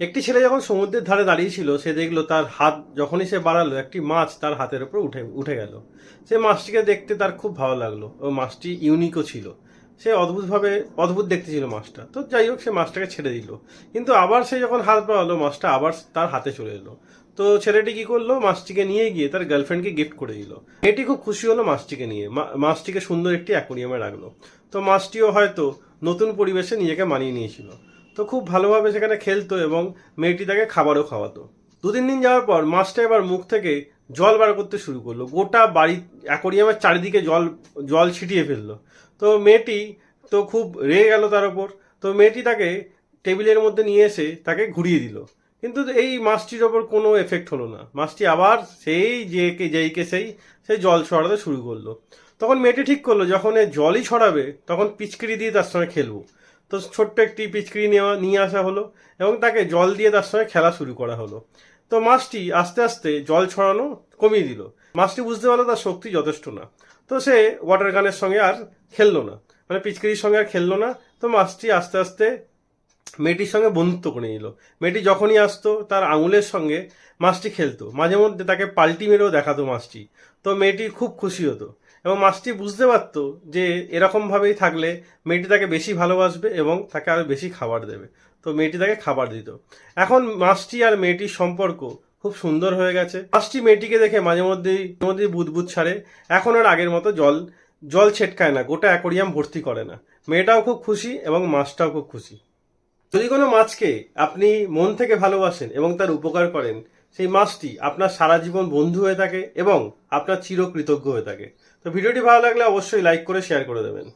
একটি ছেলে যখন সমুদ্রের ধারে দাঁড়িয়ে ছিল, সে দেখলো তার হাত যখনই সে বাড়ালো, একটি মাছ তার হাতের উপর উঠে উঠে গেল। সে মাছটিকে দেখতে তার খুব ভালো লাগলো ও মাছটি ইউনিকও ছিল। সে অদ্ভুত দেখতে ছিল মাছটা। তো যাই হোক, সে মাছটাকে ছেড়ে দিল। কিন্তু আবার সে যখন হাত বাড়ালো, মাছটা আবার তার হাতে চলে এলো। তো ছেলেটি কি করলো, মাছটিকে নিয়ে গিয়ে তার গার্লফ্রেন্ডকে গিফট করে দিল। মেয়েটি খুব খুশি হলো মাছটিকে নিয়ে, মাছটিকে সুন্দর একটি অ্যাকোরিয়ামে রাখলো। তো মাছটিও হয়তো নতুন পরিবেশে নিজেকে মানিয়ে নিয়েছিল। তো খুব ভালোভাবে সেখানে খেলতো এবং মেয়েটি তাকে খাবারও খাওয়াতো। 2-3 দিন যাওয়ার পর মাছটা এবার মুখ থেকে জল বার করতে শুরু করলো। গোটা বাড়ি অ্যাকোরিয়ামের চারিদিকে জল জল ছিটিয়ে ফেললো। তো মেয়েটি তো খুব রেগে গেল তার ওপর। তো মেয়েটি তাকে টেবিলের মধ্যে নিয়ে এসে তাকে ঘুরিয়ে দিল। কিন্তু এই মাছটির ওপর কোনো এফেক্ট হলো না। মাছটি আবার সেই জল ছড়াতে শুরু করলো। তখন মেয়েটি ঠিক করলো, যখন এ জলই ছড়াবে তখন পিচকিরি দিয়ে তার সঙ্গে খেলবো। তো ছোট্ট একটি পিচকিরি নিয়ে আসা হলো এবং তাকে জল দিয়ে তার সঙ্গে খেলা শুরু করা হলো। তো মাছটি আস্তে আস্তে জল ছড়ানো কমিয়ে দিল। মাছটি বুঝতে পারলো তার শক্তি যথেষ্ট না। তো সে ওয়াটার গানের সঙ্গে আর খেললো না, মানে পিচকিরির সঙ্গে আর খেললো না। তো মাছটি আস্তে আস্তে মেয়েটির সঙ্গে বন্ধুত্ব করে নিল। মেয়েটি যখনই আসতো তার আঙুলের সঙ্গে মাছটি খেলতো, মাঝে মধ্যে তাকে পাল্টি মেরেও দেখাতো মাছটি। তো মেয়েটি খুব খুশি হতো এবং মাছটি বুঝতে পারতো যে এরকমভাবেই থাকলে মেয়েটি তাকে বেশি ভালোবাসবে এবং তাকে আরো বেশি খাবার দেবে। তো মেয়েটি তাকে খাবার দিত। এখন মাছটি আর মেয়েটির সম্পর্ক খুব সুন্দর হয়ে গেছে। মাছটি মেয়েটিকে দেখে মাঝে মধ্যেই বুদবুদ ছাড়ে। এখন আর আগের মতো জল জল ছেটকায় না, গোটা অ্যাকোরিয়াম ভর্তি করে না। মেয়েটাও খুব খুশি এবং মাছটাও খুব খুশি। যদি কোনো মাছকে আপনি মন থেকে ভালোবাসেন এবং তার উপকার করেন, সেই মাছটি আপনার সারা জীবন বন্ধু হয়ে থাকে এবং আপনার চিরকৃতজ্ঞ হয়ে থাকে। তো ভিডিওটি ভালো লাগলে অবশ্যই লাইক করে শেয়ার করে দেবেন।